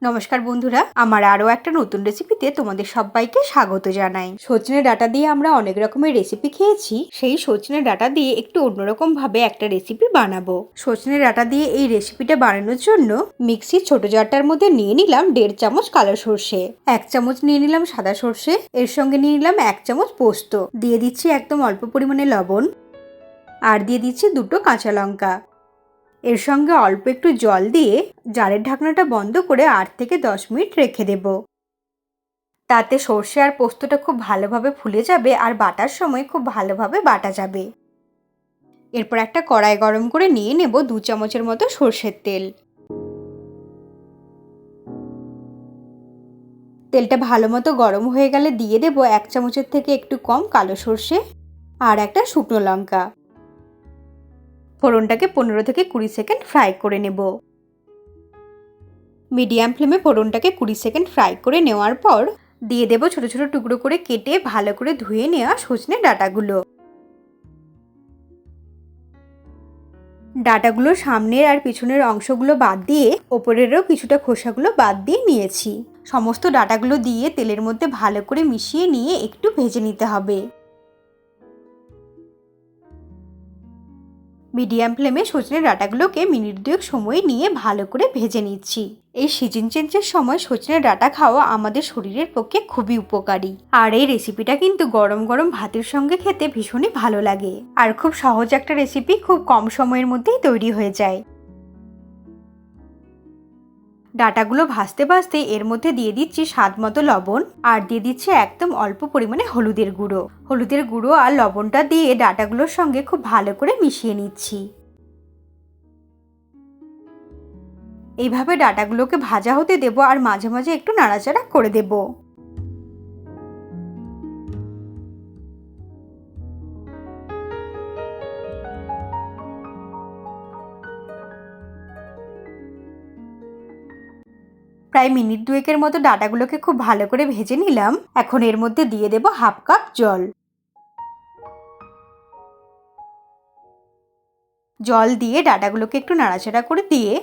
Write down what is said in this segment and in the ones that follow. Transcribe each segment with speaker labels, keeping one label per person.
Speaker 1: নমস্কার বন্ধুরা, আমার আরও একটা নতুন রেসিপিতে তোমাদের সবাইকে স্বাগত জানাই। সজনে ডাঁটা দিয়ে আমরা অনেক রকমের রেসিপি খেয়েছি। সেই সজনে ডাঁটা দিয়ে একটু অন্যরকম ভাবে একটা রেসিপি বানাবো। সজনে ডাঁটা দিয়ে এই রেসিপিটা বানানোর জন্য মিক্সির ছোট জারটার মধ্যে নিয়ে নিলাম 1.5 চামচ কালো সর্ষে, 1 চামচ নিয়ে নিলাম সাদা সর্ষে, এর সঙ্গে নিয়ে নিলাম 1 চামচ পোস্ত, দিয়ে দিচ্ছি একদম অল্প পরিমাণে লবণ, আর দিয়ে দিচ্ছি 2টো কাঁচা লঙ্কা। এর সঙ্গে অল্প একটু জল দিয়ে জারের ঢাকনাটা বন্ধ করে 8 থেকে 10 মিনিট রেখে দেব। তাতে সর্ষে আর পোস্তটা খুব ভালোভাবে ফুলে যাবে আর বাটার সময় খুব ভালোভাবে বাটা যাবে। এরপর একটা কড়াই গরম করে নিয়ে নেব 2 চামচের মতো সর্ষের তেল। তেলটা ভালো মতো গরম হয়ে গেলে দিয়ে দেব 1 চামচের থেকে একটু কম কালো সর্ষে আর একটা শুকনো লঙ্কা। ফোড়নটাকে 15 থেকে 20 সেকেন্ড ফ্রাই করে নেব। মিডিয়াম ফ্লেমে ফোড়নটাকে 20 সেকেন্ড ফ্রাই করে নেওয়ার পর দিয়ে দেব ছোট ছোট টুকরো করে কেটে ভালো করে ধুয়ে নেওয়া সজনে ডাঁটাগুলো। ডাঁটাগুলোর সামনের আর পিছনের অংশগুলো বাদ দিয়ে ওপরেরও কিছুটা খোসাগুলো বাদ দিয়ে নিয়েছি। সমস্ত ডাঁটাগুলো দিয়ে তেলের মধ্যে ভালো করে মিশিয়ে নিয়ে একটু ভেজে নিতে হবে। মিডিয়াম ফ্লেমে সজনে ডাঁটাগুলোকে মিনিট 2 সময় নিয়ে ভালো করে ভেজে নিচ্ছি। এই সিজন চেঞ্জের সময় সজনে ডাঁটা খাওয়া আমাদের শরীরের পক্ষে খুবই উপকারী, আর এই রেসিপিটা কিন্তু গরম গরম ভাতের সঙ্গে খেতে ভীষণই ভালো লাগে। আর খুব সহজ একটা রেসিপি, খুব কম সময়ের মধ্যেই তৈরি হয়ে যায়। ডাঁটাগুলো ভাজতে ভাজতে এর মধ্যে দিয়ে দিচ্ছি স্বাদ মতো লবণ, আর দিয়ে দিচ্ছি একদম অল্প পরিমাণে হলুদের গুঁড়ো। হলুদের গুঁড়ো আর লবণটা দিয়ে ডাঁটাগুলোর সঙ্গে খুব ভালো করে মিশিয়ে নিচ্ছি। এইভাবে ডাঁটাগুলোকে ভাজা হতে দেব আর মাঝে মাঝে একটু নাড়াচাড়া করে দেব। প্রায় মিনিট 2 মতো ডাঁটাগুলোকে খুব ভালো করে ভেজে নিলাম। এখন এর মধ্যে দিয়ে দেব 1/2 কাপ জল। জল দিয়ে ডাঁটাগুলোকে একটু নাড়াচাড়া করে দিয়ে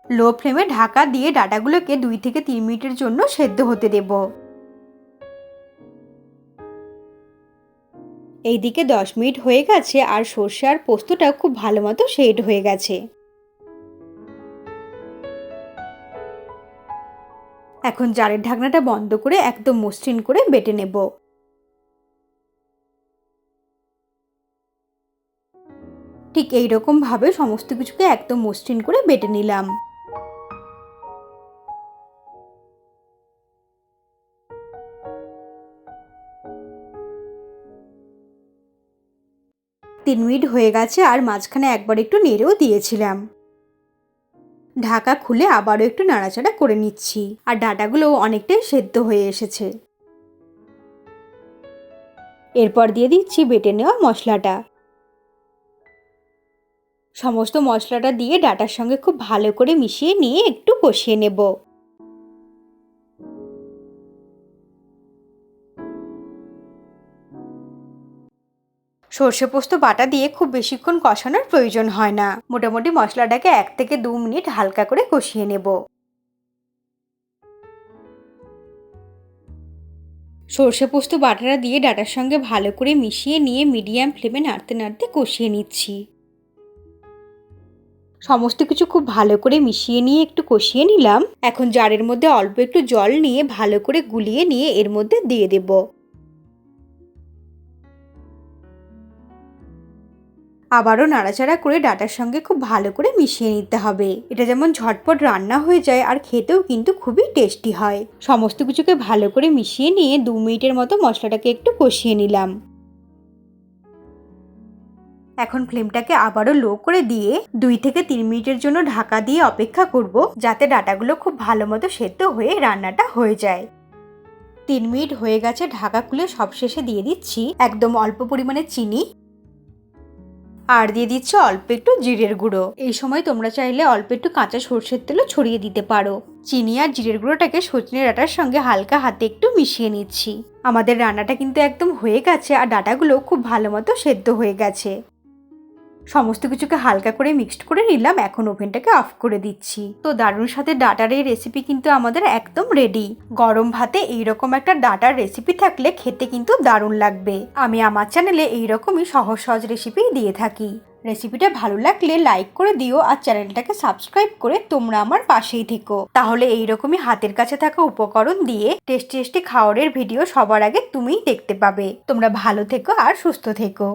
Speaker 1: লো ফ্লেমে ঢাকা দিয়ে ডাঁটাগুলোকে 2 থেকে 3 মিনিটের জন্য সেদ্ধ হতে দেব। এইদিকে 10 মিনিট হয়ে গেছে আর সর্ষে আর পোস্তটা খুব ভালো মতো সেদ্ধ হয়ে গেছে। এখন জারের ঢাকনাটা বন্ধ করে একদম মসৃণ করে বেটে নেব। ঠিক এইরকম ভাবে সমস্ত কিছুকে একদম মসৃণ করে বেটে নিলাম। তিন মিনিট হয়ে গেছে আর মাঝখানে একবার একটু নেড়েও দিয়েছিলাম। ঢাকা খুলে আবারও একটু নাড়াচাড়া করে নিচ্ছি, আর ডাঁটাগুলো অনেকটাই সেদ্ধ হয়ে এসেছে। এরপর দিয়ে দিচ্ছি বেটে নেওয়া মশলাটা। সমস্ত মশলাটা দিয়ে ডাঁটার সঙ্গে খুব ভালো করে মিশিয়ে নিয়ে একটু কষিয়ে নেব। সর্ষে পোস্ত বাটা দিয়ে খুব বেশিক্ষণ কষানোর প্রয়োজন হয় না। মোটামুটি মশলাটাকে 1 থেকে 2 মিনিট হালকা করে কষিয়ে নেব। সর্ষে পোস্ত বাটাটা দিয়ে ডাঁটার সঙ্গে ভালো করে মিশিয়ে নিয়ে মিডিয়াম ফ্লেমে নাড়তে নাড়তে কষিয়ে নিচ্ছি। সমস্ত কিছু খুব ভালো করে মিশিয়ে নিয়ে একটু কষিয়ে নিলাম। এখন জারের মধ্যে অল্প একটু জল নিয়ে ভালো করে গুলিয়ে নিয়ে এর মধ্যে দিয়ে দেব। আবারও নাড়াচাড়া করে ডাঁটার সঙ্গে খুব ভালো করে মিশিয়ে নিতে হবে। এটা যেমন ঝটপট রান্না হয়ে যায় আর খেতেও কিন্তু খুবই টেস্টি হয়। সমস্ত কিছুকে ভালো করে মিশিয়ে নিয়ে 2 মিনিটের মতো মশলাটাকে একটু কষিয়ে নিলাম। এখন ফ্লেমটাকে আবারও লো করে দিয়ে 2 থেকে 3 মিনিটের জন্য ঢাকা দিয়ে অপেক্ষা করব, যাতে ডাঁটাগুলো খুব ভালো মতো সেদ্ধ হয়ে রান্নাটা হয়ে যায়। 3 মিনিট হয়ে গেছে, ঢাকা খুলে সবশেষে দিয়ে দিচ্ছি একদম অল্প পরিমাণে চিনি, আর দিয়ে দিচ্ছি অল্প একটু জিরের গুঁড়ো। এই সময় তোমরা চাইলে অল্প একটু কাঁচা সর্ষের তেলও ছড়িয়ে দিতে পারো। চিনি আর জিরের গুঁড়োটাকে সজনে ডাঁটার সঙ্গে হালকা হাতে একটু মিশিয়ে নিচ্ছি। আমাদের রান্নাটা কিন্তু একদম হয়ে গেছে আর ডাঁটাগুলো খুব ভালো মতো সেদ্ধ হয়ে গেছে। সমস্ত কিছুকে হালকা করে মিক্সড করে নিলাম। এখন ওভেনটাকে অফ করে দিচ্ছি। তো দারুণ সাথে ডাটার এই রেসিপি কিন্তু আমাদের একদম রেডি। গরম ভাতে এইরকম একটা ডাটার রেসিপি থাকলে খেতে কিন্তু দারুণ লাগবে। আমি আমার চ্যানেলে এইরকমই সহজ সহজ রেসিপি দিয়ে থাকি। রেসিপিটা ভালো লাগলে লাইক করে দিও আর চ্যানেলটাকে সাবস্ক্রাইব করে তোমরা আমার পাশেই থেকো। তাহলে এইরকমই হাতের কাছে থাকা উপকরণ দিয়ে টেস্টি টেস্টি খাবারের ভিডিও সবার আগে তুমিই দেখতে পাবে। তোমরা ভালো থেকো আর সুস্থ থেকো।